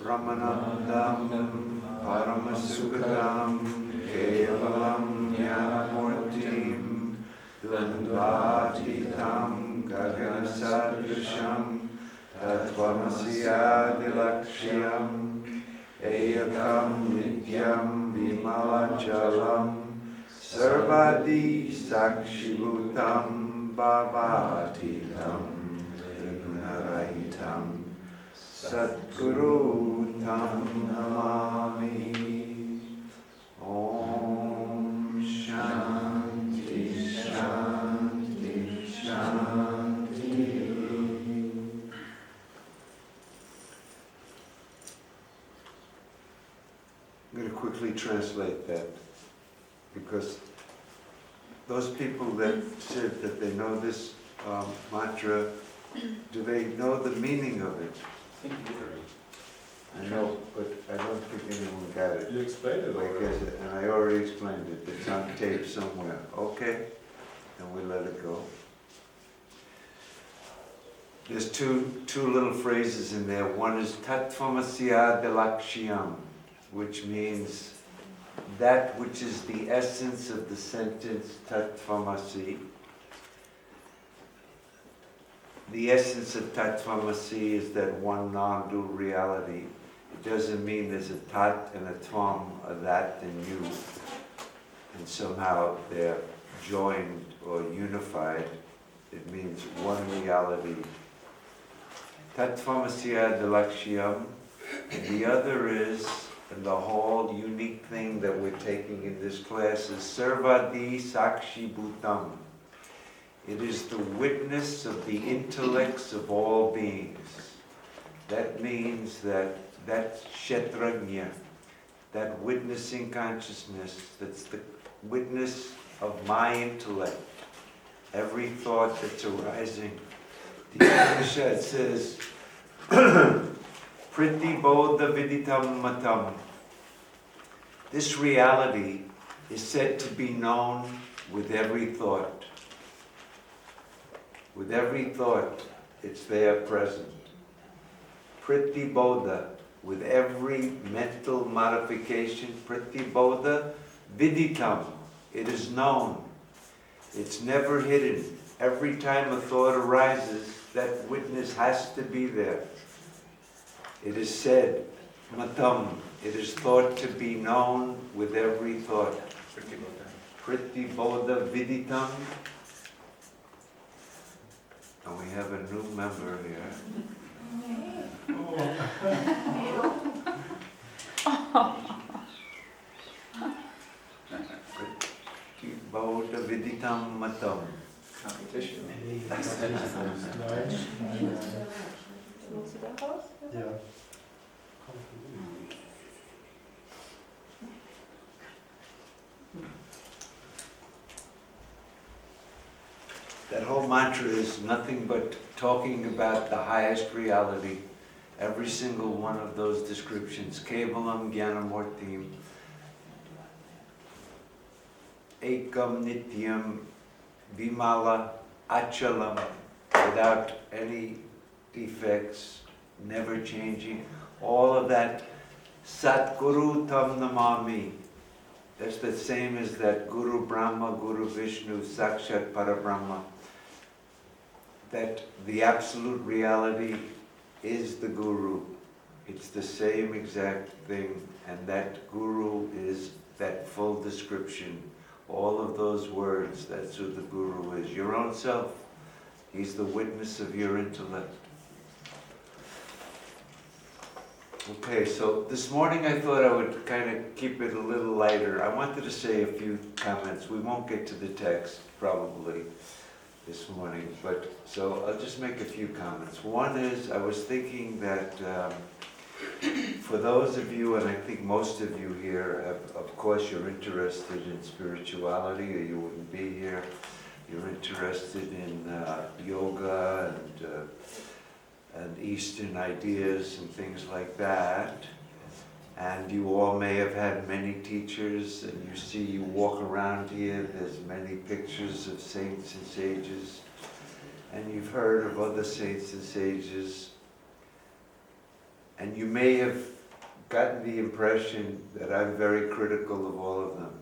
Brahmanandam, paramasukhadam, kevalam jnanamurtim, dvandvatitam, gaganasadrisham, tatvamasiadilakshiyam, ekam nityam vimalachalam, sarvadi sakshibhutam, bhavatitam, gunarahitam, Satguru Tam Namami. Om Shanti Shanti Shanti. I'm going to quickly translate that, because those people that said that they know this mantra, do they know the meaning of it? I know, but I don't think anyone got it. You explained it already. And I already explained it. It's on tape somewhere. Okay, and we let it go. There's two little phrases in there. One is tatvamasiadilakshiyam, which means that which is the essence of the sentence tatvamasi. The essence of tatvamasi is that one non-dual reality. It doesn't mean there's a tat and a tvam, a that and you, and somehow they're joined or unified. It means one reality. Tatvamasiadilakshiyam. And the other is, and the whole unique thing that we're taking in this class is sarvadi sakshi bhutam. It is the witness of the intellects of all beings. That means that kshetrajna, that witnessing consciousness, that's the witness of my intellect, every thought that's arising. The Upanishad says, Priti bodha viditam matam. This reality is said to be known with every thought. With every thought, it's there present. Priti bodha, with every mental modification, priti bodha viditam, it is known. It's never hidden. Every time a thought arises, that witness has to be there. It is said, matam, it is thought to be known with every thought. Priti bodha viditam. And we have a new member here. Bodha viditam matam. Competition. Yeah. That whole mantra is nothing but talking about the highest reality. Every single one of those descriptions. Kevalam jnanamurtim. Ekam nityam vimala achalam. Without any defects, never changing. All of that. Satguru tam namami. That's the same as that Guru Brahma, Guru Vishnu, Sakshat Parabrahma. That the absolute reality is the Guru. It's the same exact thing, and that Guru is that full description. All of those words, that's who the Guru is. Your own self. He's the witness of your intellect. Okay, so this morning I thought I would kind of keep it a little lighter. I wanted to say a few comments. We won't get to the text probably this morning, but so I'll just make a few comments. One is, I was thinking that for those of you, and I think most of you here, of course you're interested in spirituality or you wouldn't be here. You're interested in yoga and Eastern ideas and things like that. And you all may have had many teachers, and you see, you walk around here, there's many pictures of saints and sages, and you've heard of other saints and sages. And you may have gotten the impression that I'm very critical of all of them.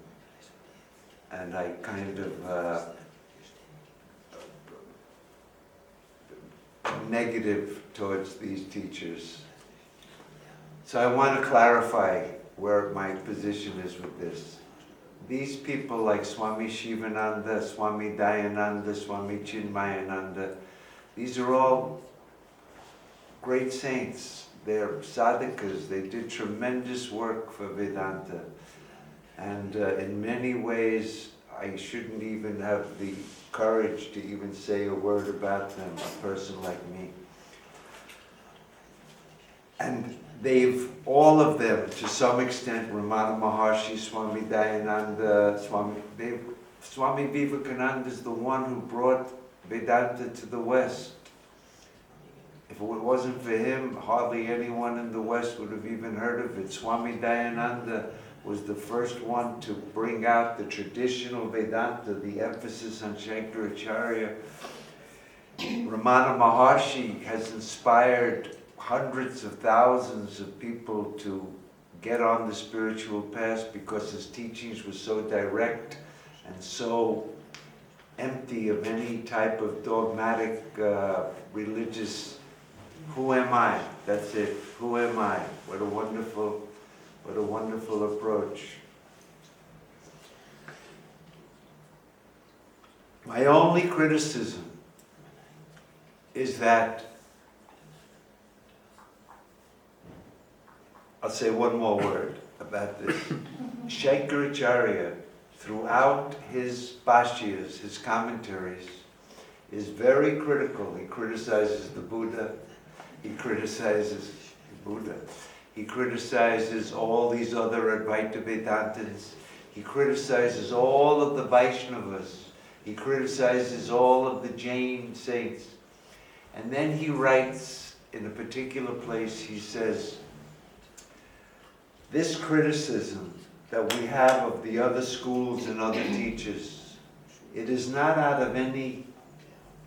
And I kind of negative towards these teachers. So I want to clarify where my position is with this. These people like Swami Shivananda, Swami Dayananda, Swami Chinmayananda, these are all great saints. They're sadhakas. They did tremendous work for Vedanta. And in many ways, I shouldn't even have the courage to even say a word about them, a person like me. And they've, all of them, to some extent, Ramana Maharshi, Swami Dayananda, Swami Vivekananda is the one who brought Vedanta to the West. If it wasn't for him, hardly anyone in the West would have even heard of it. Swami Dayananda was the first one to bring out the traditional Vedanta, the emphasis on Shankaracharya. Ramana Maharshi has inspired hundreds of thousands of people to get on the spiritual path because his teachings were so direct and so empty of any type of dogmatic religious, who am I? That's it. Who am I? What a wonderful approach. My only criticism is that, I'll say one more word about this. Shankaracharya, throughout his bhashyas, his commentaries, is very critical. He criticizes the Buddha. He criticizes the Buddha. He criticizes all these other Advaita Vedantins. He criticizes all of the Vaishnavas. He criticizes all of the Jain saints. And then he writes in a particular place, he says, this criticism that we have of the other schools and other teachers, it is not out of any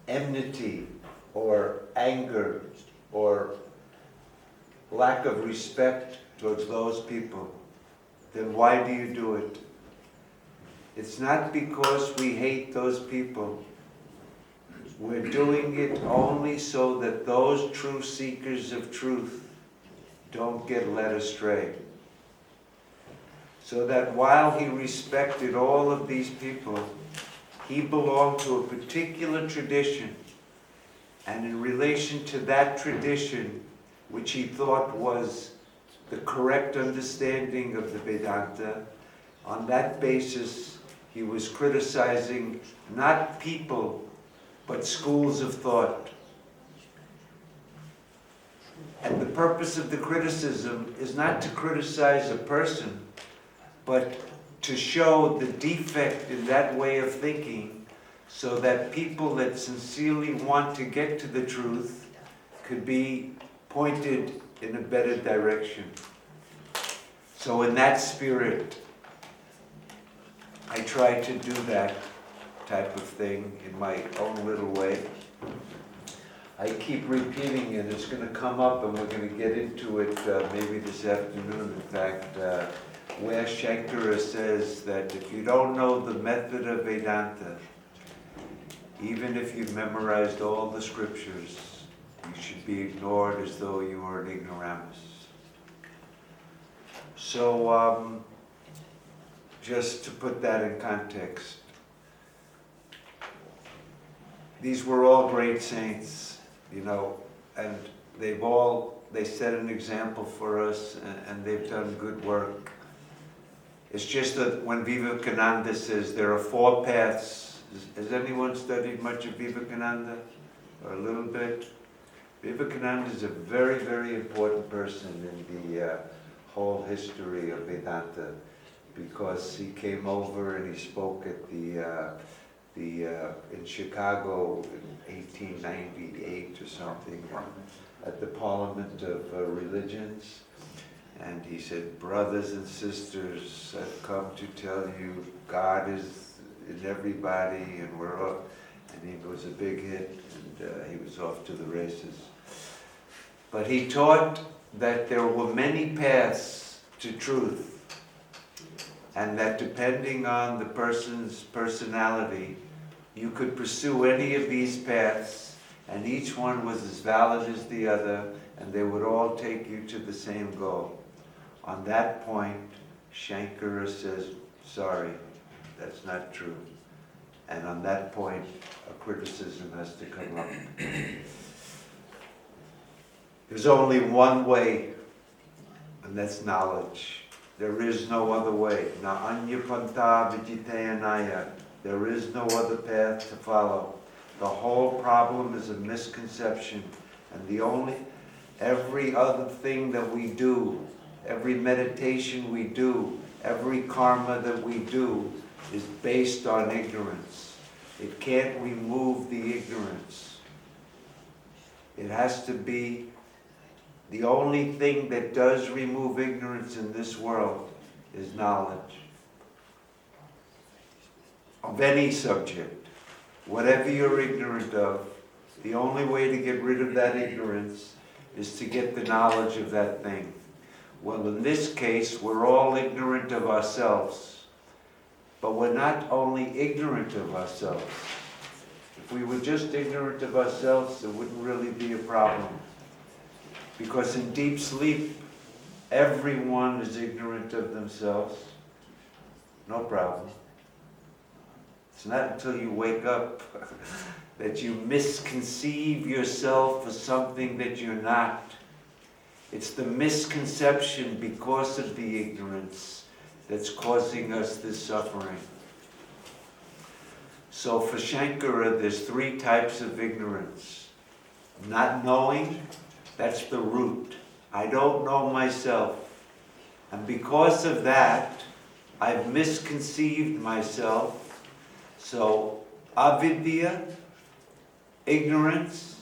enmity or anger or lack of respect towards those people. Then why do you do it? It's not because we hate those people. We're doing it only so that those true seekers of truth don't get led astray. So that while he respected all of these people, he belonged to a particular tradition. And in relation to that tradition, which he thought was the correct understanding of the Vedanta, on that basis, he was criticizing not people, but schools of thought. And the purpose of the criticism is not to criticize a person, but to show the defect in that way of thinking so that people that sincerely want to get to the truth could be pointed in a better direction. So in that spirit, I try to do that type of thing in my own little way. I keep repeating it. It's going to come up and we're going to get into it maybe this afternoon, in fact, where Shankara says that if you don't know the method of Vedanta, even if you've memorized all the scriptures, you should be ignored as though you were an ignoramus. So, just to put that in context, these were all great saints, you know, and they set an example for us, and they've done good work. It's just that when Vivekananda says there are four paths, has anyone studied much of Vivekananda? Or a little bit? Vivekananda is a very, very important person in the whole history of Vedanta, because he came over and he spoke at in Chicago in 1898 or something, at the Parliament of Religions. And he said, brothers and sisters, I've come to tell you God is in everybody, and we're all, and it was a big hit, and he was off to the races. But he taught that there were many paths to truth, and that depending on the person's personality, you could pursue any of these paths, and each one was as valid as the other, and they would all take you to the same goal. On that point, Shankara says, sorry, that's not true. And on that point, a criticism has to come up. There's only one way, and that's knowledge. There is no other way. Na anya panta vijitayanaya. There is no other path to follow. The whole problem is a misconception. And every other thing that we do, every meditation we do, every karma that we do is based on ignorance. It can't remove the ignorance. It has to be the only thing that does remove ignorance in this world is knowledge. Of any subject, whatever you're ignorant of, the only way to get rid of that ignorance is to get the knowledge of that thing. Well, in this case, we're all ignorant of ourselves. But we're not only ignorant of ourselves. If we were just ignorant of ourselves, it wouldn't really be a problem. Because in deep sleep, everyone is ignorant of themselves. No problem. It's not until you wake up that you misconceive yourself as something that you're not. It's the misconception because of the ignorance that's causing us this suffering. So for Shankara, there's 3 types of ignorance. Not knowing, that's the root. I don't know myself. And because of that, I've misconceived myself. So avidya, ignorance,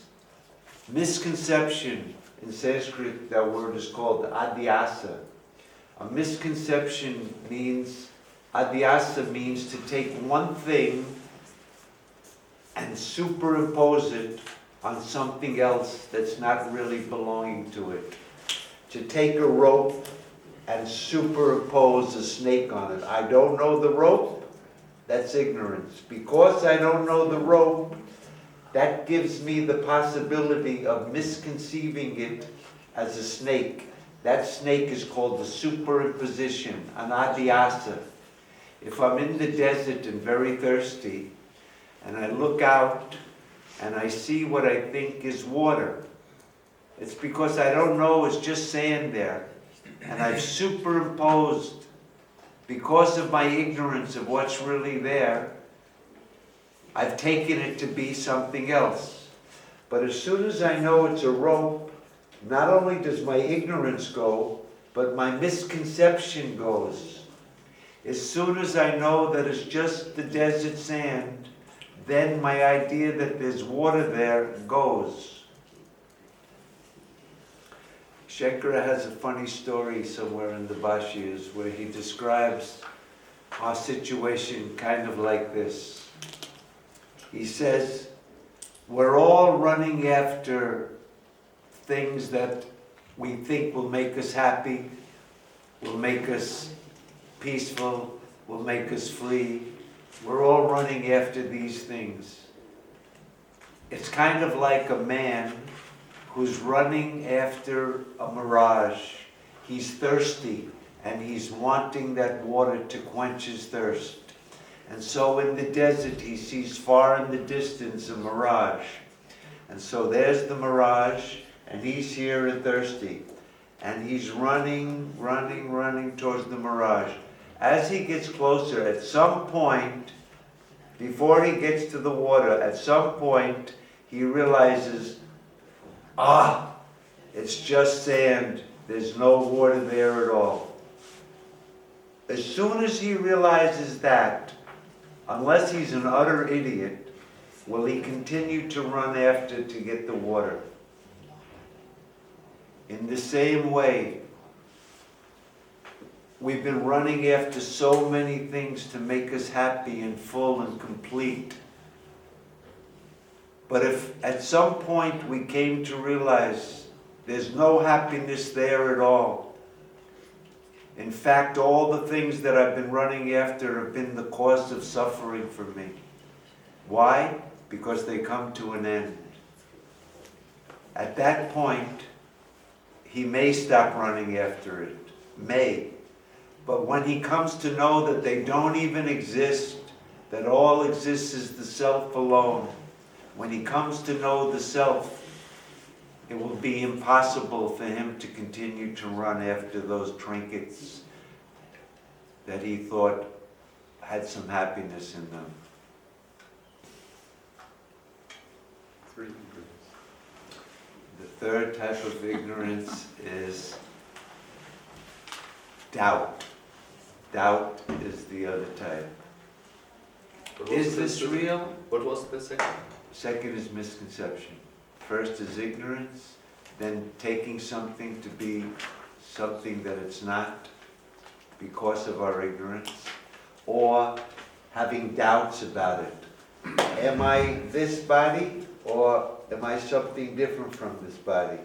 misconception. In Sanskrit, that word is called Adhyāsa. A misconception means, Adhyāsa means to take one thing and superimpose it on something else that's not really belonging to it. To take a rope and superimpose a snake on it. I don't know the rope, that's ignorance. Because I don't know the rope, that gives me the possibility of misconceiving it as a snake. That snake is called the superimposition, an adhyāsa. If I'm in the desert and very thirsty, and I look out and I see what I think is water, it's because I don't know, it's just sand there. And I've superimposed, because of my ignorance of what's really there, I've taken it to be something else. But as soon as I know it's a rope, not only does my ignorance go, but my misconception goes. As soon as I know that it's just the desert sand, then my idea that there's water there goes. Shankara has a funny story somewhere in the Bhashyas where he describes our situation kind of like this. He says, we're all running after things that we think will make us happy, will make us peaceful, will make us free. We're all running after these things. It's kind of like a man who's running after a mirage. He's thirsty and he's wanting that water to quench his thirst. And so in the desert he sees far in the distance a mirage. And so there's the mirage, and he's here and thirsty. And he's running towards the mirage. As he gets closer, at some point, before he gets to the water, at some point he realizes, it's just sand. There's no water there at all. As soon as he realizes that, unless he's an utter idiot, will he continue to run after to get the water. In the same way, we've been running after so many things to make us happy and full and complete. But if at some point we came to realize There's no happiness there at all. In fact, all the things that I've been running after have been the cause of suffering for me. Why? Because they come to an end. At that point, he may stop running after it. May. But when he comes to know that they don't even exist, that all exists is the self alone, when he comes to know the self, it will be impossible for him to continue to run after those trinkets that he thought had some happiness in them. 3 ignorance. The third type of ignorance is doubt. Doubt is the other type. Is this real? What was the second? Second is misconception. First is ignorance, then taking something to be something that it's not because of our ignorance, or having doubts about it. Am I this body, or am I something different from this body?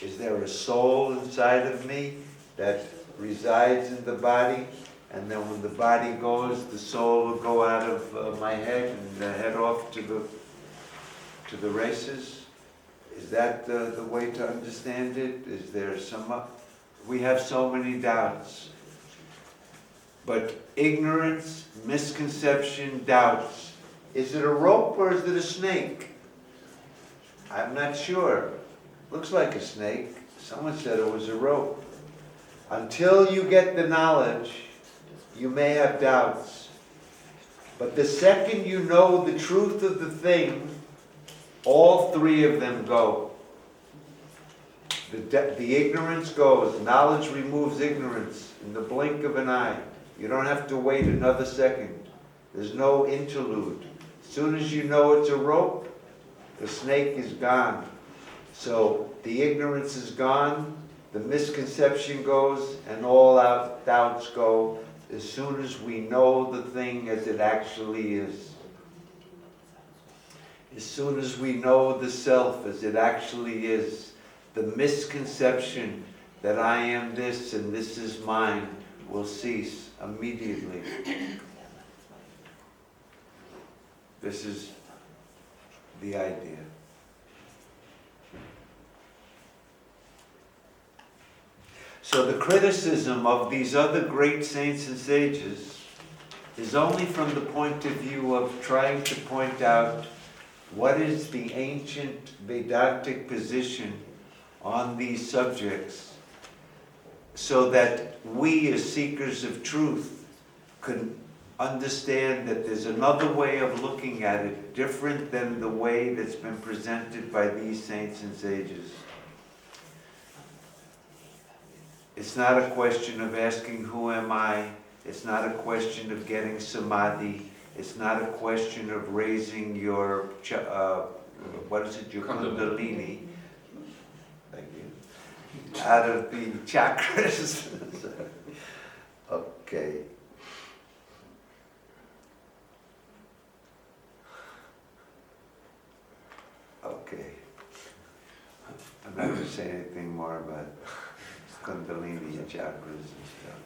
Is there a soul inside of me that resides in the body, and then when the body goes, the soul will go out of my head and head off to the races? Is that the way to understand it? Is there some... We have so many doubts. But ignorance, misconception, doubts. Is it a rope or is it a snake? I'm not sure. Looks like a snake. Someone said it was a rope. Until you get the knowledge, you may have doubts. But the second you know the truth of the thing, all three of them go. The ignorance goes. Knowledge removes ignorance in the blink of an eye. You don't have to wait another second. There's no interlude. As soon as you know it's a rope, the snake is gone. So the ignorance is gone, the misconception goes, and all our doubts go as soon as we know the thing as it actually is. As soon as we know the self as it actually is, the misconception that I am this and this is mine will cease immediately. This is the idea. So the criticism of these other great saints and sages is only from the point of view of trying to point out what is the ancient Vedantic position on these subjects, so that we as seekers of truth can understand that there's another way of looking at it, different than the way that's been presented by these saints and sages. It's not a question of asking, who am I? It's not a question of getting samadhi. It's not a question of raising your, what is it, your kundalini. Thank you. Out of the chakras. Okay. Okay. I'm not going to say anything more about kundalini and chakras and stuff.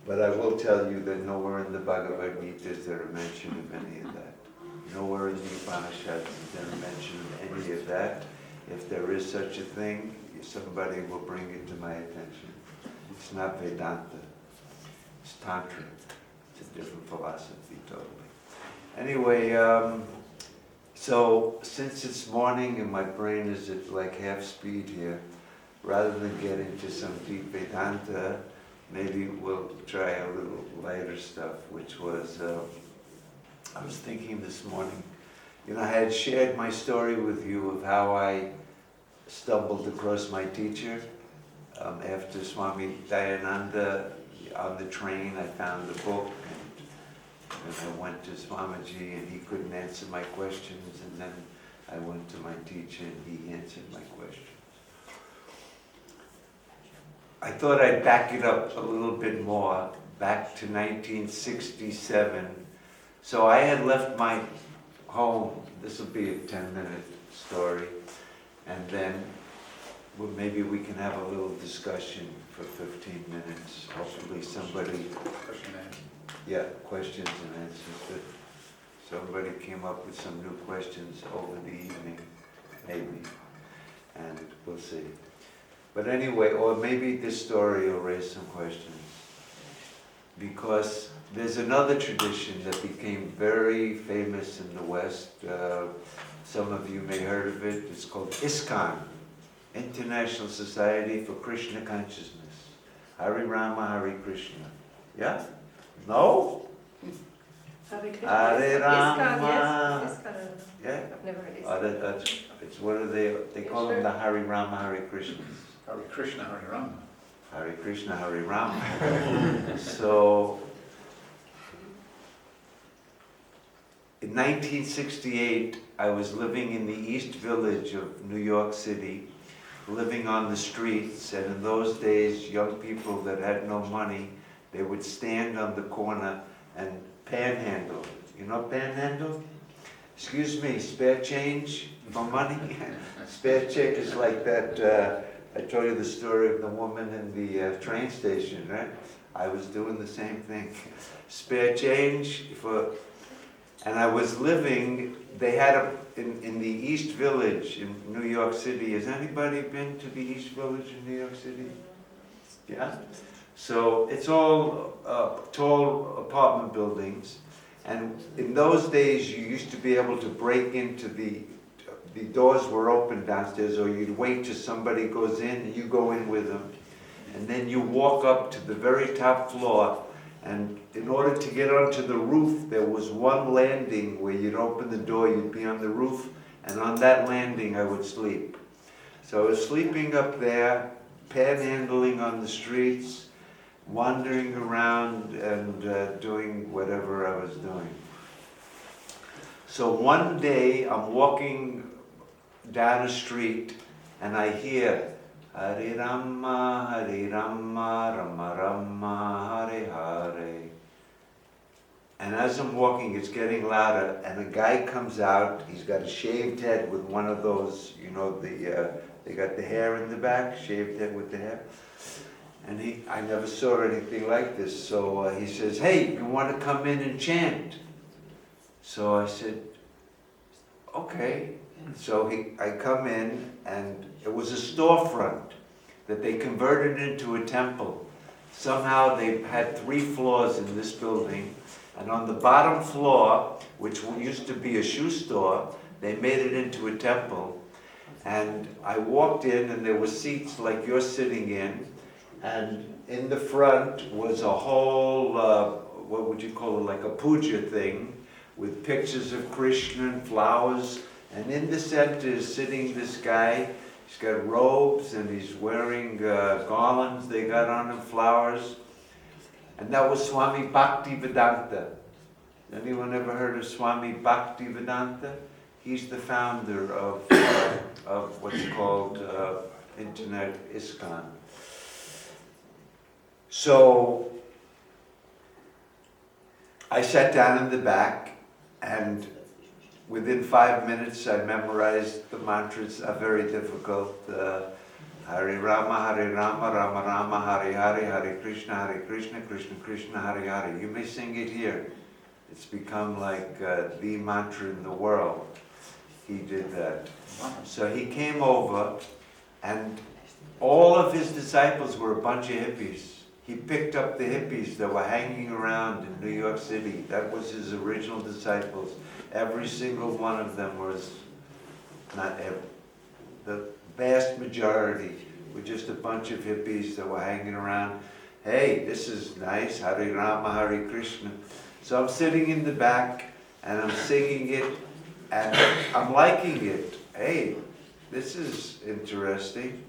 But I will tell you that nowhere in the Bhagavad Gita is there a mention of any of that. Nowhere in the Upanishads is there a mention of any of that. If there is such a thing, somebody will bring it to my attention. It's not Vedanta. It's Tantra. It's a different philosophy totally. Anyway, so since it's morning and my brain is at like half speed here, rather than get into some deep Vedanta, maybe we'll try a little lighter stuff, which was, I was thinking this morning, you know, I had shared my story with you of how I stumbled across my teacher. After Swami Dayananda, on the train, I found the book, and I went to Swamiji, and he couldn't answer my questions, and then I went to my teacher, and he answered my questions. I thought I'd back it up a little bit more, back to 1967. So I had left my home, this will be a 10-minute story, and then well, maybe we can have a little discussion for 15 minutes. Hopefully somebody, Question and answer. yeah, questions and answers. But somebody came up with some new questions over the evening, maybe, and we'll see. But anyway, or maybe this story will raise some questions. Because there's another tradition that became very famous in the West. Some of you may have heard of it. It's called ISKCON, International Society for Krishna Consciousness. Hare Rama, Hare Krishna. Yeah? No? Hare Krishna. Hare Rama. ISKCON, yes. ISKCON. Yeah? I've never heard Oh, ISKCON. it's what are they call them the Hare Rama, Hare Krishnas. Hare Krishna, Hare Rama. Hare Krishna, Hare Rama. So, in 1968, I was living in the East Village of New York City, living on the streets, and in those days, young people that had no money, they would stand on the corner and panhandle. You know panhandle? Excuse me, spare change for money? Spare change is like that, I told you the story of the woman in the train station, right? I was doing the same thing. Spare change for, and I was living, they had in the East Village in New York City. Has anybody been to the East Village in New York City? Yeah? So it's all tall apartment buildings. And in those days, you used to be able to break into the doors were open downstairs, or you'd wait till somebody goes in and you go in with them. And then you walk up to the very top floor, and in order to get onto the roof, there was one landing where you'd open the door, you'd be on the roof, and on that landing I would sleep. So I was sleeping up there, panhandling on the streets, wandering around and doing whatever I was doing. So one day I'm walking down a street and I hear Hare Rama, Rama Rama, Hare Hare. And as I'm walking, it's getting louder, and a guy comes out. He's got a shaved head with one of those, you know, they got the hair in the back, shaved head with the hair. And I never saw anything like this. So he says, "Hey, you want to come in and chant?" So I said, "Okay." So I come in, and it was a storefront that they converted into a temple. Somehow they had 3 floors in this building, and on the bottom floor, which used to be a shoe store, they made it into a temple. And I walked in, and there were seats like you're sitting in, and in the front was a whole, what would you call it, like a puja thing, with pictures of Krishna and flowers. And in the center is sitting this guy. He's got robes and he's wearing garlands they got on him, flowers. And that was Swami Bhakti Vedanta. Anyone ever heard of Swami Bhakti Vedanta? He's the founder of what's called Internet ISKCON. So I sat down in the back, and within 5 minutes, I memorized the mantras. Are very difficult. Hare Rama, Rama Rama, Hare Hare, Hare Krishna, Krishna Krishna, Hare Hare. You may sing it here. It's become like the mantra in the world. He did that. So he came over, and all of his disciples were a bunch of hippies. He picked up the hippies that were hanging around in New York City. That was his original disciples. Every single one of them was, not every, the vast majority were just a bunch of hippies that were hanging around. Hey, this is nice, Hare Rama, Hare Krishna. So I'm sitting in the back and I'm singing it and I'm liking it. Hey, this is interesting.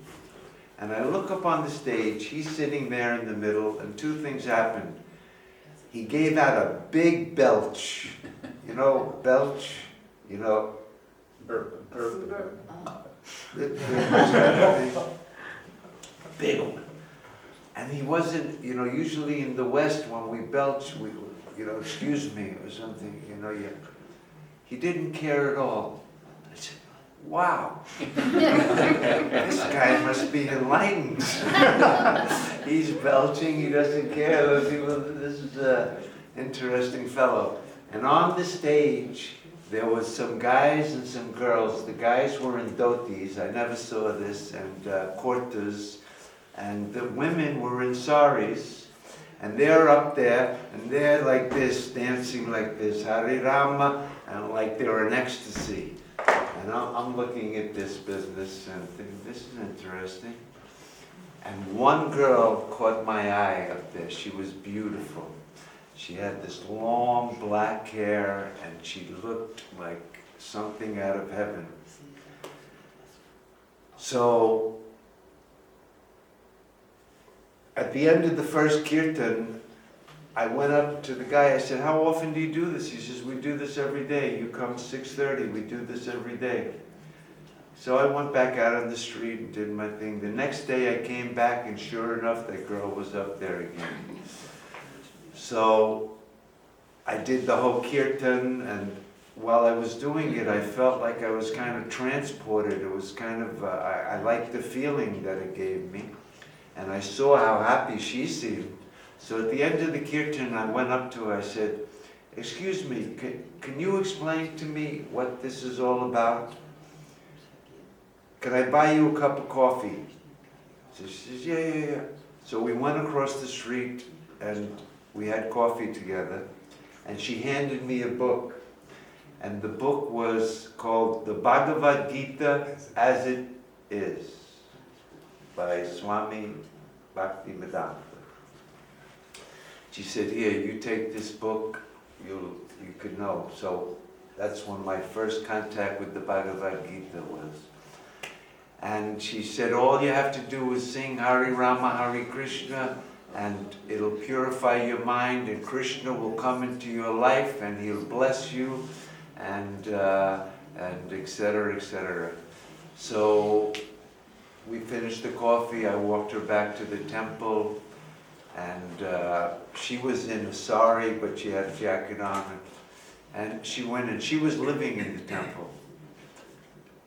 And I look up on the stage, he's sitting there in the middle, and 2 things happened. He gave out a big belch. You know, belch, you know. Burp. Big one. And he wasn't, you know, usually in the West when we belch, we, you know, excuse me or something, you know, he didn't care at all. I said, wow, this guy must be enlightened. He's belching, he doesn't care. Those people, this is an interesting fellow. And on the stage, there was some guys and some girls. The guys were in dhotis, I never saw this, and kurtas, and the women were in saris. And they're up there, and they're like this, dancing like this, Hare Rama, and like they're in ecstasy. And I'm looking at this business and thinking, this is interesting. And one girl caught my eye up there. She was beautiful. She had this long black hair, and she looked like something out of heaven. So, at the end of the first kirtan, I went up to the guy, I said, how often do you do this? He says, we do this every day. You come 6:30, we do this every day. So I went back out on the street and did my thing. The next day I came back, and sure enough, that girl was up there again. So I did the whole kirtan, and while I was doing it, I felt like I was kind of transported. It was kind of, I liked the feeling that it gave me. And I saw how happy she seemed. So at the end of the kirtan, I went up to her, I said, excuse me, can you explain to me what this is all about? Can I buy you a cup of coffee? So she says, yeah. So we went across the street, and we had coffee together, and she handed me a book. And the book was called The Bhagavad Gita as It Is, by Swami Vedanta. She said, here, you take this book, you could know. So that's when my first contact with the Bhagavad Gita was. And she said, all you have to do is sing Hare Rama, Hare Krishna, and it'll purify your mind, and Krishna will come into your life, and he'll bless you, and etc., etc. So we finished the coffee, I walked her back to the temple, and she was in a sari, but she had a jacket on, and she went, and she was living in the temple.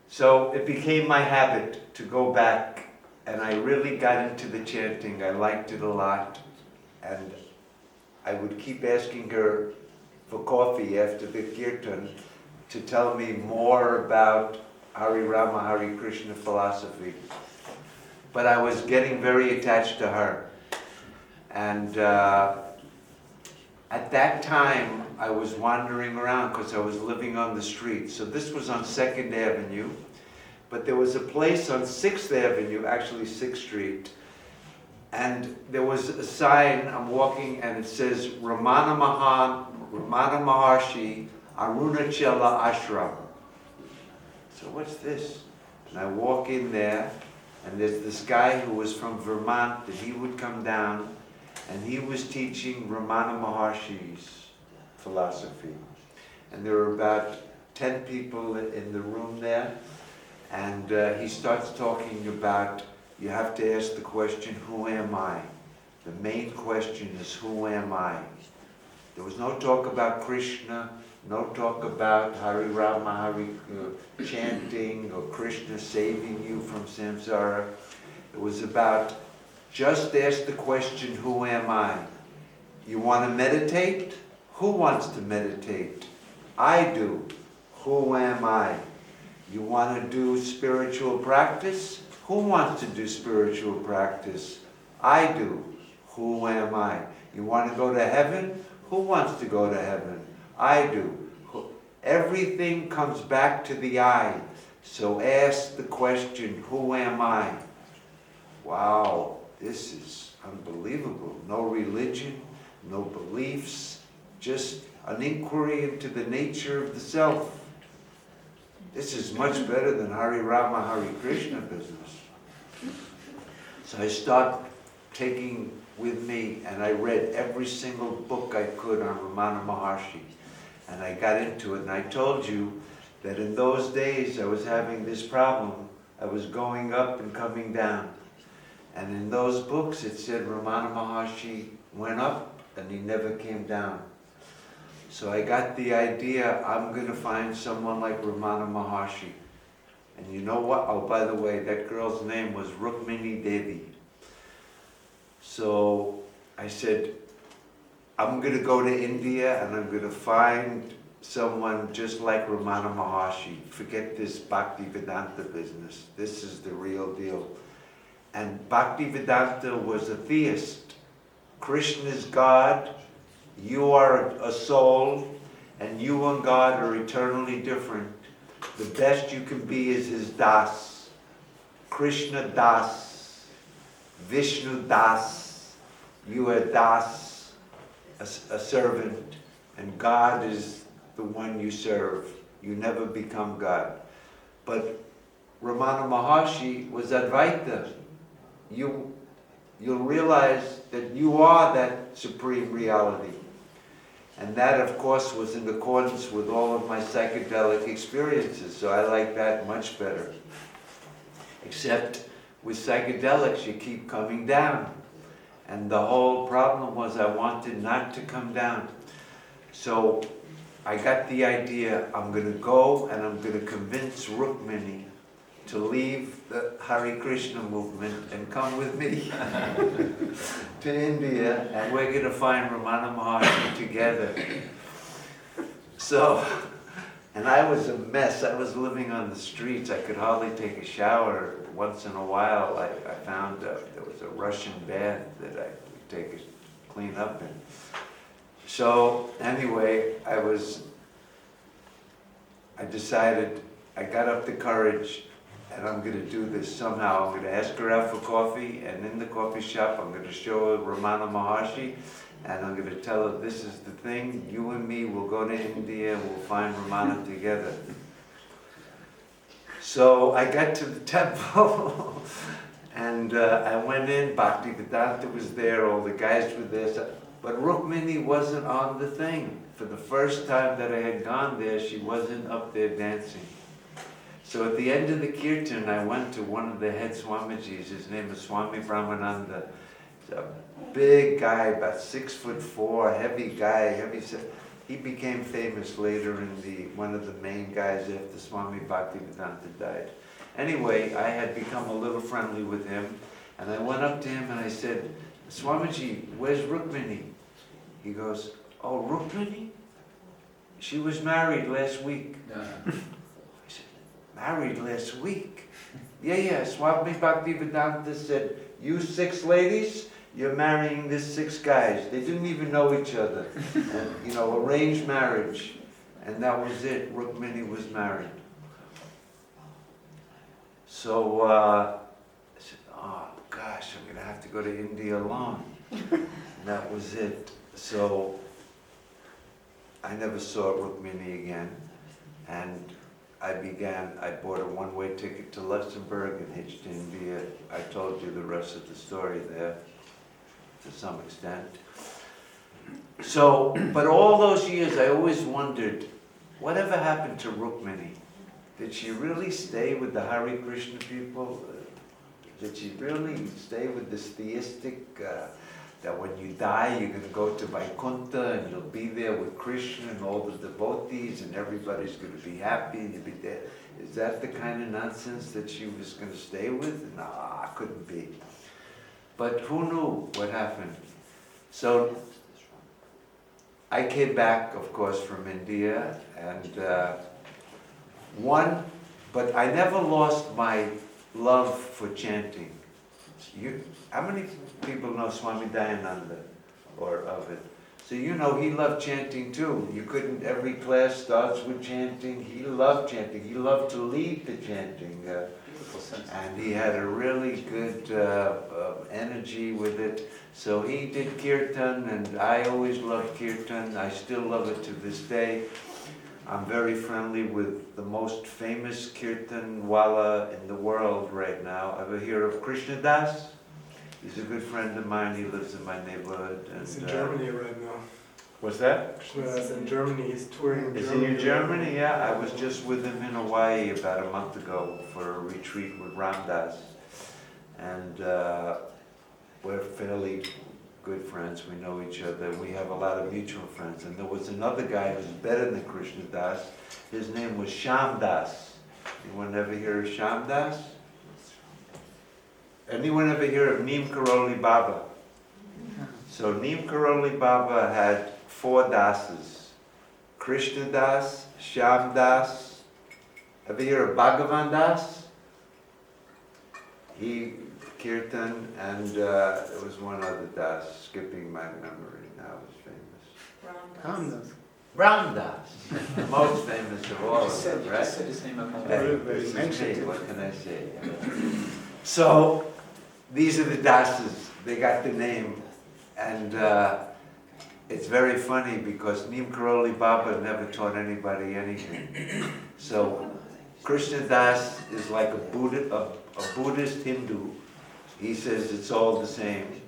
So it became my habit to go back, and I really got into the chanting. I liked it a lot, and I would keep asking her for coffee after the kirtan to tell me more about Hare Rama, Hare Krishna philosophy. But I was getting very attached to her. And at that time, I was wandering around because I was living on the street. So this was on 2nd Avenue, but there was a place on 6th Avenue, actually 6th Street, and there was a sign, I'm walking, and it says, Ramana Maharshi, Arunachala Ashram. So what's this? And I walk in there, and there's this guy who was from Vermont, and he would come down, and he was teaching Ramana Maharshi's philosophy. And there were about 10 people in the room there, and he starts talking about, you have to ask the question, who am I? The main question is, who am I? There was no talk about Krishna, no talk about Hare Rama, Hare chanting, or Krishna saving you from samsara. It was about, just ask the question, who am I? You want to meditate? Who wants to meditate? I do. Who am I? You want to do spiritual practice? Who wants to do spiritual practice? I do. Who am I? You want to go to heaven? Who wants to go to heaven? I do. Everything comes back to the I. So ask the question, who am I? Wow, this is unbelievable. No religion, no beliefs, just an inquiry into the nature of the self. This is much better than Hare Rama, Hare Krishna business. So I start taking with me, and I read every single book I could on Ramana Maharshi. And I got into it, and I told you that in those days I was having this problem. I was going up and coming down. And in those books it said Ramana Maharshi went up and he never came down. So I got the idea, I'm going to find someone like Ramana Maharshi. And you know what? Oh, by the way, that girl's name was Rukmini Devi. So I said, I'm going to go to India and I'm going to find someone just like Ramana Maharshi. Forget this Bhakti Vedanta business. This is the real deal. And Bhakti Vedanta was a theist. Krishna is God, you are a soul, and you and God are eternally different. The best you can be is his das. Krishna das, Vishnu das, you are das, a servant, and God is the one you serve. You never become God. But Ramana Maharshi was Advaita. You'll realize that you are that supreme reality. And that, of course, was in accordance with all of my psychedelic experiences, so I like that much better. Except with psychedelics, you keep coming down. And the whole problem was I wanted not to come down. So I got the idea, I'm going to go and I'm going to convince Rukmini to leave the Hare Krishna movement and come with me to India, and we're going to find Ramana Maharshi together. So, and I was a mess. I was living on the streets. I could hardly take a shower. Once in a while, I found there was a Russian bath that I could take a clean up in. So anyway, I decided, I got up the courage, and I'm going to do this somehow. I'm going to ask her out for coffee, and in the coffee shop, I'm going to show her Ramana Maharshi, and I'm going to tell her, this is the thing, you and me will go to India, and we'll find Ramana together. So I got to the temple, and I went in, Bhakti Vedanta was there, all the guys were there, but Rukmini wasn't on the thing. For the first time that I had gone there, she wasn't up there dancing. So at the end of the kirtan, I went to one of the head Swamijis. His name is Swami Ramananda. He's a big guy, about 6'4", heavy guy, he became famous later in one of the main guys after Swami Bhaktivedanta died. Anyway, I had become a little friendly with him, and I went up to him and I said, Swamiji, where's Rukmini? He goes, oh, Rukmini? She was married last week. Married last week? Yeah, Swami Bhaktivedanta said, you 6 ladies, you're marrying these 6 guys. They didn't even know each other. And, arranged marriage. And that was it. Rukmini was married. So I said, oh gosh, I'm going to have to go to India alone. And that was it. So I never saw Rukmini again. And I bought a one-way ticket to Luxembourg and hitched to India. I told you the rest of the story there, to some extent. So, but all those years I always wondered, whatever happened to Rukmini? Did she really stay with the Hare Krishna people? Did she really stay with this theistic, that when you die you're going to go to Vaikuntha and you'll be there with Krishna and all the devotees and everybody's going to be happy and you'll be there? Is that the kind of nonsense that she was going to stay with? No, couldn't be. But who knew what happened? So I came back, of course, from India, and but I never lost my love for chanting. How many people know Swami Dayananda or of it? So he loved chanting too. Every class starts with chanting. He loved chanting. He loved to lead the chanting. And he had a really good energy with it. So he did kirtan, and I always loved kirtan. I still love it to this day. I'm very friendly with the most famous kirtan wala in the world right now. Ever hear of Krishna Das? He's a good friend of mine. He lives in my neighborhood. And, he's in Germany right now. What's that? Krishna is in Germany. He's touring Germany. Is he in Germany? Yeah, I was just with him in Hawaii about a month ago for a retreat with Ram Das. And we're fairly good friends. We know each other. We have a lot of mutual friends. And there was another guy who's better than Krishna Das. His name was Sham Das. Anyone ever hear of Shamdas? Anyone ever hear of Neem Karoli Baba? So Neem Karoli Baba had 4 dasas. Krishna Das, Shyam Das. Ever hear of Bhagavan Das? He, Kirtan, and there was one other Das, skipping my memory now, is famous. Ramdas, the most famous of all of them, right? Said his name up Hey, this is me, what can I say? So, these are the dasas, they got the name, and it's very funny because Neem Karoli Baba never taught anybody anything. So, Krishna Das is like a Buddhist Hindu. He says it's all the same.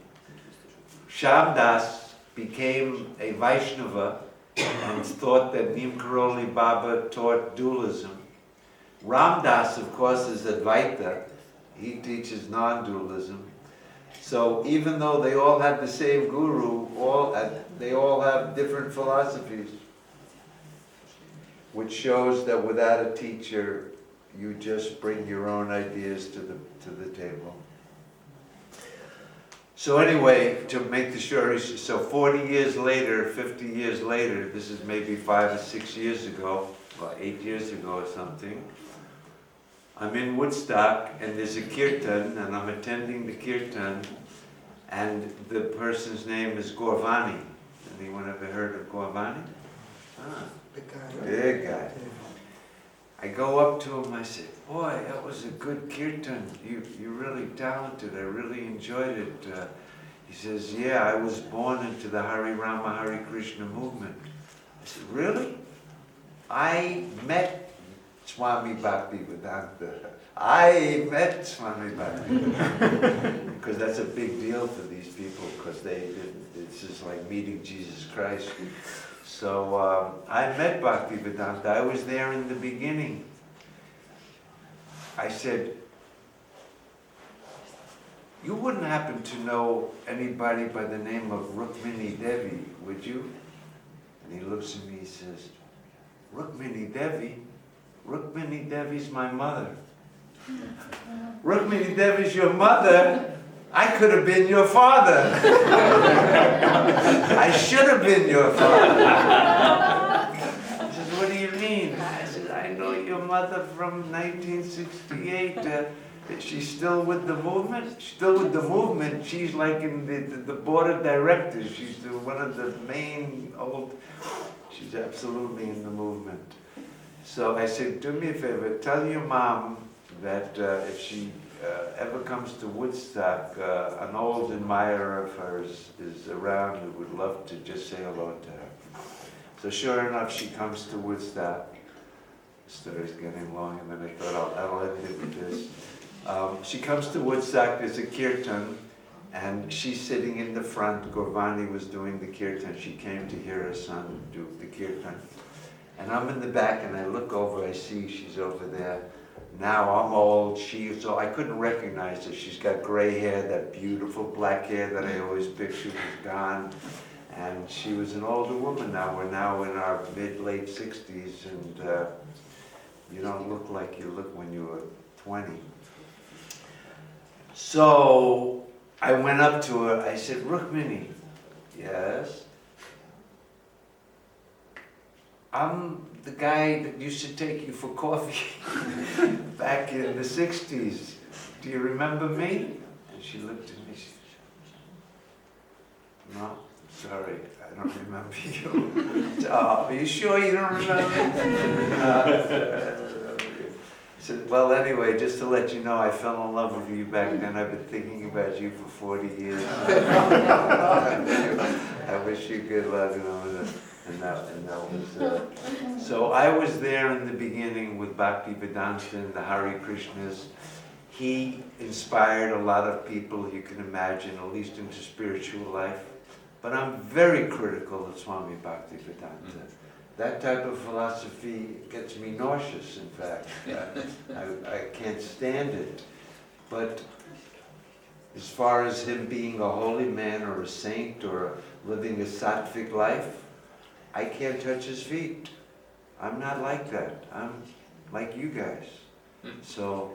Shyam Das became a Vaishnava and thought that Neem Karoli Baba taught dualism. Ram Das, of course, is Advaita. He teaches non-dualism. So even though they all had the same guru, they all have different philosophies, which shows that without a teacher, you just bring your own ideas to the table. So anyway, to make the story, so 40 years later, 50 years later, this is maybe 5 or 6 years ago, well, 8 years ago or something, I'm in Woodstock and there's a kirtan and I'm attending the kirtan and the person's name is Gorvani. Anyone ever heard of Gorvani? Ah, big guy. I go up to him, I say, boy, that was a good kirtan. You're really talented. I really enjoyed it. He says, yeah, I was born into the Hare Rama, Hare Krishna movement. I said, really? I met Swami Bhakti Vedanta. I met Swami Bhakti Vedanta. Because that's a big deal for these people, because it's just like meeting Jesus Christ. So I met Bhakti Vedanta. I was there in the beginning. I said, you wouldn't happen to know anybody by the name of Rukmini Devi, would you? And he looks at me, he says, Rukmini Devi? Rukmini Devi's my mother. Rukmini Devi's your mother? I could have been your father. I should have been your father. He says, what do you mean? I said, I know your mother from 1968. She's still with the movement? Still with the movement. She's like in the board of directors. She's one of the main she's absolutely in the movement. So I said, do me a favor, tell your mom that if she ever comes to Woodstock, an old admirer of hers is around who would love to just say hello to her. So sure enough, she comes to Woodstock. The story's getting long, and then I thought I'll end it with this. She comes to Woodstock, there's a kirtan, and she's sitting in the front. Gorvani was doing the kirtan. She came to hear her son do the kirtan. And I'm in the back, and I look over, I see she's over there. Now I'm old, so I couldn't recognize her. She's got gray hair, that beautiful black hair that I always pictured was gone. And she was an older woman now. We're now in our mid-late 60s, and you don't look like you looked when you were 20. So I went up to her, I said, Rukmini, yes? I'm the guy that used to take you for coffee back in the 60s. Do you remember me? And she looked at me, she said, no, sorry, I don't remember you. Oh, are you sure you don't remember? I said, well, anyway, just to let you know, I fell in love with you back then. I've been thinking about you for 40 years. I wish you good luck. And that was, so I was there in the beginning with Bhakti Vedanta and the Hare Krishnas. He inspired a lot of people you can imagine, at least into spiritual life. But I'm very critical of Swami Bhakti Vedanta. That type of philosophy gets me nauseous, in fact. I can't stand it. But as far as him being a holy man or a saint or living a sattvic life, I can't touch his feet. I'm not like that. I'm like you guys. So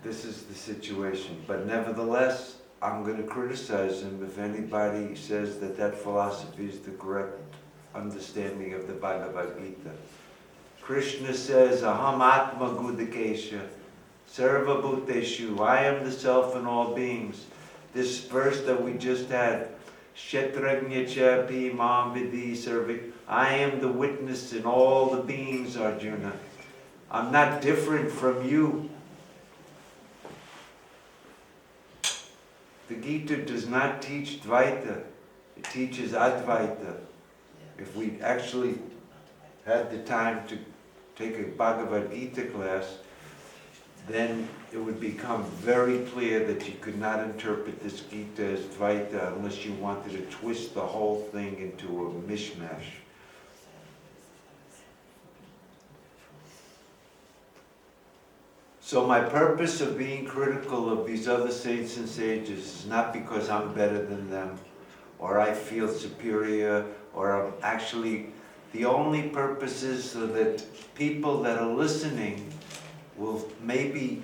this is the situation. But nevertheless, I'm going to criticize him if anybody says that that philosophy is the correct understanding of the Bhagavad Gita. Krishna says, Aham Atma Gudakesha, Sarva Bhuteshu, I am the self in all beings. This verse that we just had, Kshetrajna Chapi Mam Vidhi Sarvik, I am the witness in all the beings, Arjuna. I'm not different from you. The Gita does not teach Dvaita, it teaches Advaita. If we actually had the time to take a Bhagavad Gita class, then it would become very clear that you could not interpret this Gita as Dvaita unless you wanted to twist the whole thing into a mishmash. So my purpose of being critical of these other saints and sages is not because I'm better than them, or I feel superior, or I'm actually, the only purpose is so that people that are listening will maybe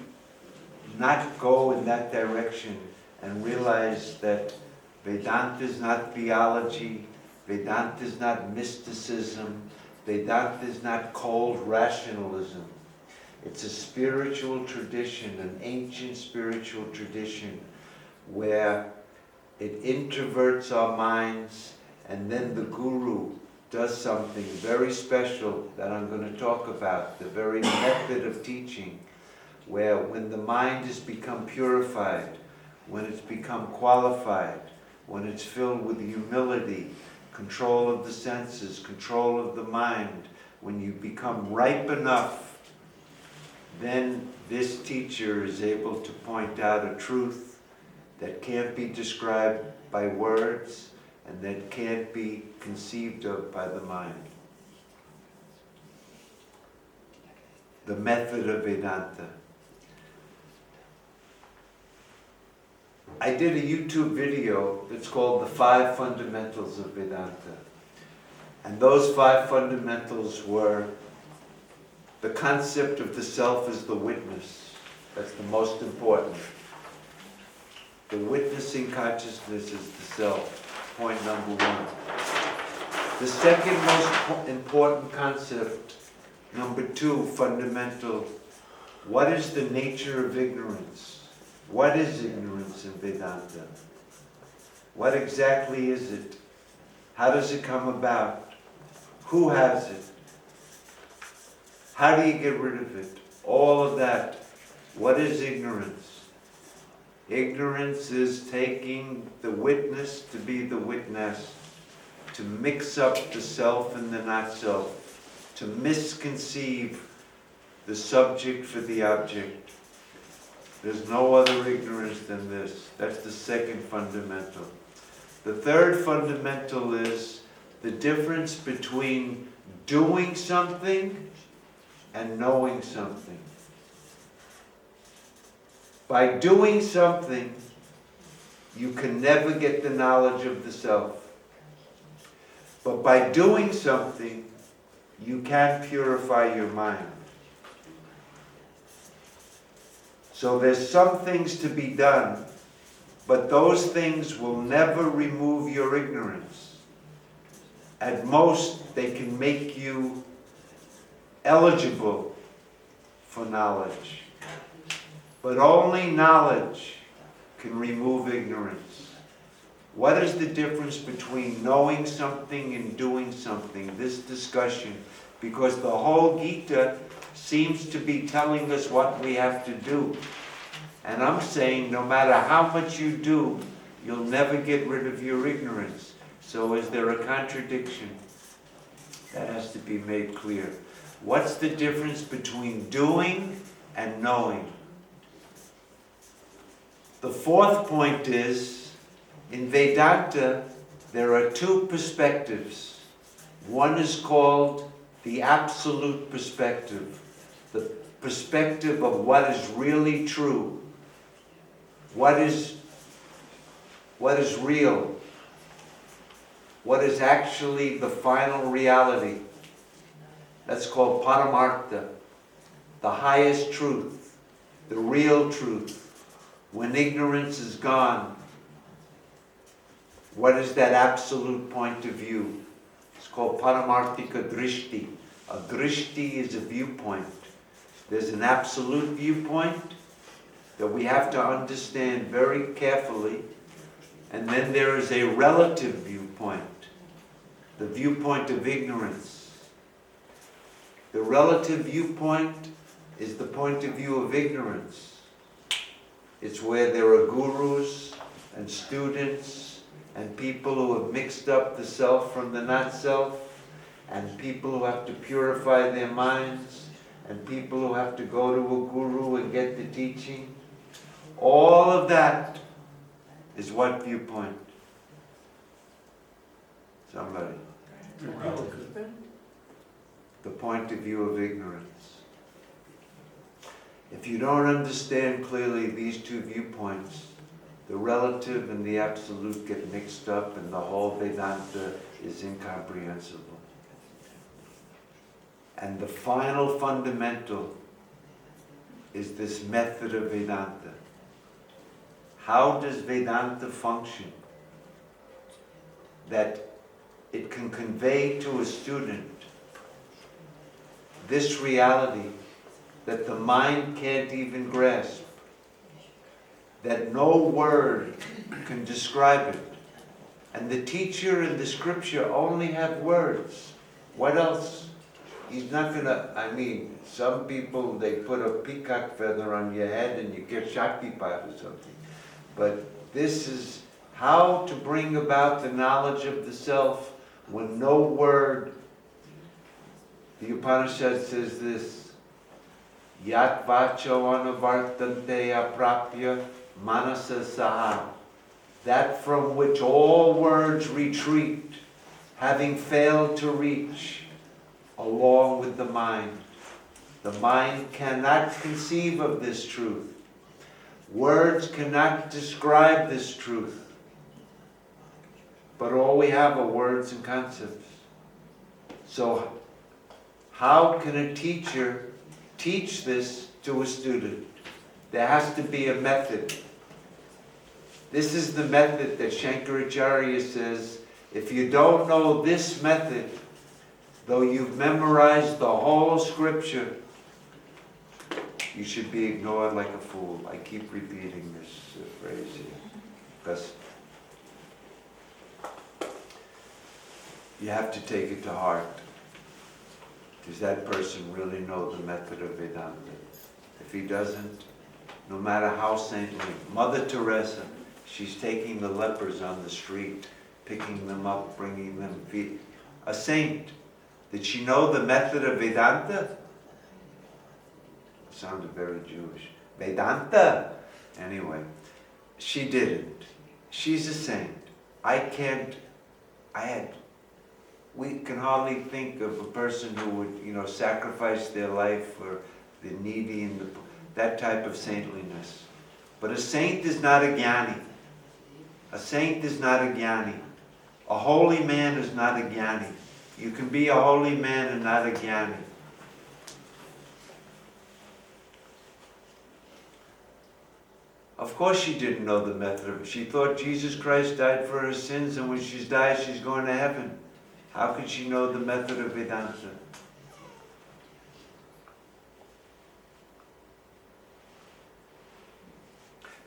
not go in that direction and realize that Vedanta is not theology, Vedanta is not mysticism, Vedanta is not cold rationalism. It's a spiritual tradition, an ancient spiritual tradition, where it introverts our minds, and then the Guru does something very special that I'm going to talk about, the very method of teaching, where when the mind has become purified, when it's become qualified, when it's filled with humility, control of the senses, control of the mind, when you become ripe enough, then this teacher is able to point out a truth that can't be described by words and that can't be conceived of by the mind. The method of Vedanta. I did a YouTube video that's called The 5 Fundamentals of Vedanta. And those 5 fundamentals were the concept of the self as the witness. That's the most important. The witnessing consciousness is the self. Point number 1. The second most important concept, number 2, fundamental, what is the nature of ignorance? What is ignorance in Vedanta? What exactly is it? How does it come about? Who has it? How do you get rid of it? All of that. What is ignorance? Ignorance is taking the witness to be the witness, to mix up the self and the not self, to misconceive the subject for the object. There's no other ignorance than this. That's the second fundamental. The third fundamental is the difference between doing something and knowing something. By doing something, you can never get the knowledge of the self. But by doing something, you can purify your mind. So there's some things to be done, but those things will never remove your ignorance. At most, they can make you eligible for knowledge. But only knowledge can remove ignorance. What is the difference between knowing something and doing something? This discussion, because the whole Gita seems to be telling us what we have to do. And I'm saying no matter how much you do, you'll never get rid of your ignorance. So is there a contradiction? That has to be made clear. What's the difference between doing and knowing? The fourth point is, in Vedanta, there are 2 perspectives. One is called the absolute perspective, the perspective of what is really true, what is real, what is actually the final reality. That's called paramartha. the highest truth, the real truth. When ignorance is gone, what is that absolute point of view? It's called paramarthika drishti. A drishti is a viewpoint. There's an absolute viewpoint that we have to understand very carefully, and then there is a relative viewpoint, the viewpoint of ignorance. The relative viewpoint is the point of view of ignorance. It's where there are gurus and students and people who have mixed up the self from the not-self, and people who have to purify their minds, and people who have to go to a guru and get the teaching. All of that is what viewpoint? Somebody. The point of view of ignorance. If you don't understand clearly these two viewpoints, the relative and the absolute get mixed up, and the whole Vedanta is incomprehensible. And the final fundamental is this method of Vedanta. How does Vedanta function? That it can convey to a student this reality that the mind can't even grasp, that no word can describe it. And the teacher and the scripture only have words. What else? He's not gonna, some people, they put a peacock feather on your head and you get Shaktipat or something. But this is how to bring about the knowledge of the self when no word. The Upanishad says this, Yat vacho anavartante aprapya manasa saha. That from which all words retreat, having failed to reach, along with the mind. The mind cannot conceive of this truth. Words cannot describe this truth. But all we have are words and concepts. So, how can a teacher teach this to a student? There has to be a method. This is the method that Shankaracharyas says, if you don't know this method, though you've memorized the whole scripture, you should be ignored like a fool. I keep repeating this phrase here, because you have to take it to heart. Does that person really know the method of Vedanta? If he doesn't, no matter how saintly, Mother Teresa, she's taking the lepers on the street, picking them up, bringing them feet. A saint. Did she know the method of Vedanta? It sounded very Jewish. Vedanta! Anyway, she didn't. She's a saint. We can hardly think of a person who would, sacrifice their life for the needy and that type of saintliness. But a saint is not a jnani. A saint is not a jnani. A holy man is not a jnani. You can be a holy man and not a jnani. Of course she didn't know the method of it. She thought Jesus Christ died for her sins, and when she dies, she's going to heaven. How could she know the method of Vedanta?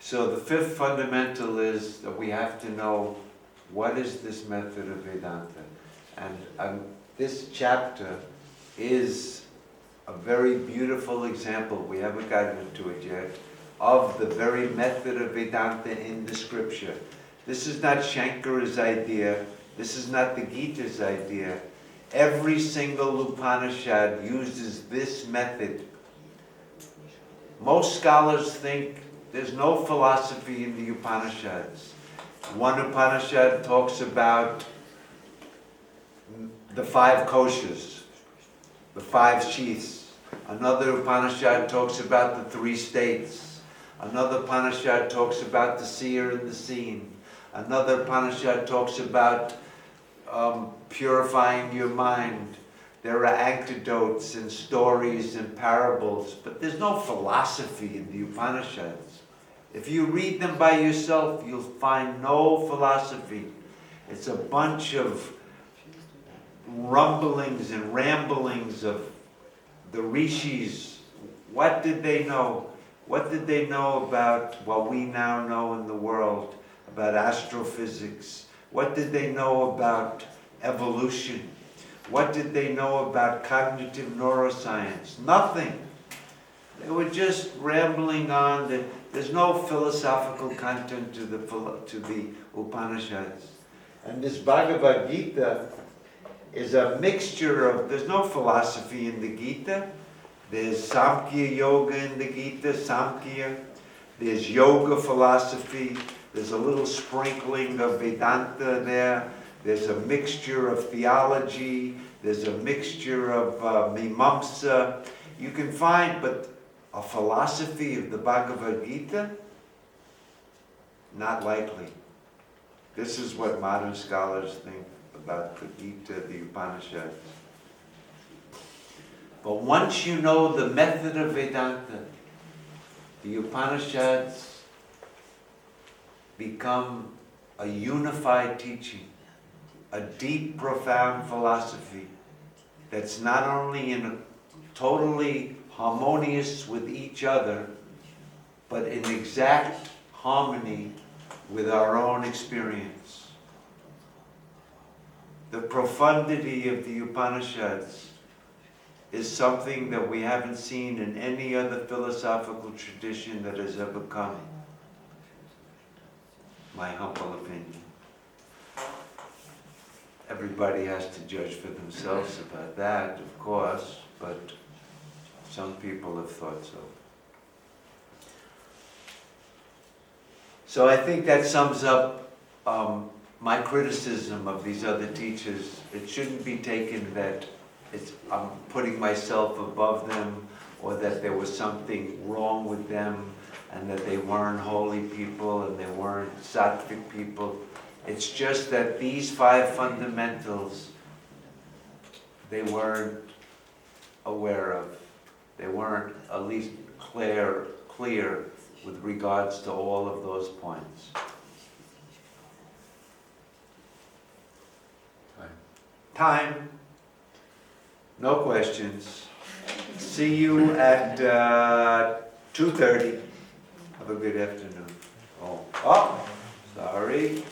So the fifth fundamental is that we have to know what is this method of Vedanta. And this chapter is a very beautiful example, we haven't gotten into it yet, of the very method of Vedanta in the scripture. This is not Shankara's idea. This is not the Gita's idea. Every single Upanishad uses this method. Most scholars think there's no philosophy in the Upanishads. One Upanishad talks about the 5 koshas, the 5 sheaths. Another Upanishad talks about the 3 states. Another Upanishad talks about the seer and the seen. Another Upanishad talks about purifying your mind. there are anecdotes and stories and parables, but there's no philosophy in the Upanishads. If you read them by yourself, you'll find no philosophy. It's a bunch of rumblings and ramblings of the rishis. What did they know? What did they know about what we now know in the world, about astrophysics? What did they know about evolution? What did they know about cognitive neuroscience? Nothing. They were just rambling on. There's no philosophical content to the Upanishads. And this Bhagavad Gita is a mixture of, there's no philosophy in the Gita. There's Samkhya Yoga in the Gita, Samkhya. There's Yoga philosophy. There's a little sprinkling of Vedanta there. There's a mixture of theology. There's a mixture of Mimamsa. You can find, but a philosophy of the Bhagavad Gita? Not likely. This is what modern scholars think about the Gita, the Upanishads. But once you know the method of Vedanta, the Upanishads become a unified teaching, a deep, profound philosophy that's not only totally harmonious with each other, but in exact harmony with our own experience. The profundity of the Upanishads is something that we haven't seen in any other philosophical tradition that has ever come. My humble opinion. Everybody has to judge for themselves about that, of course, but some people have thought so. So I think that sums up my criticism of these other teachers. It shouldn't be taken that I'm putting myself above them, or that there was something wrong with them, and that they weren't holy people and they weren't sattvic people. It's just that these 5 fundamentals, they weren't aware of. They weren't at least clear with regards to all of those points. Time. No questions. See you at 2:30. Have a good afternoon. Oh, sorry.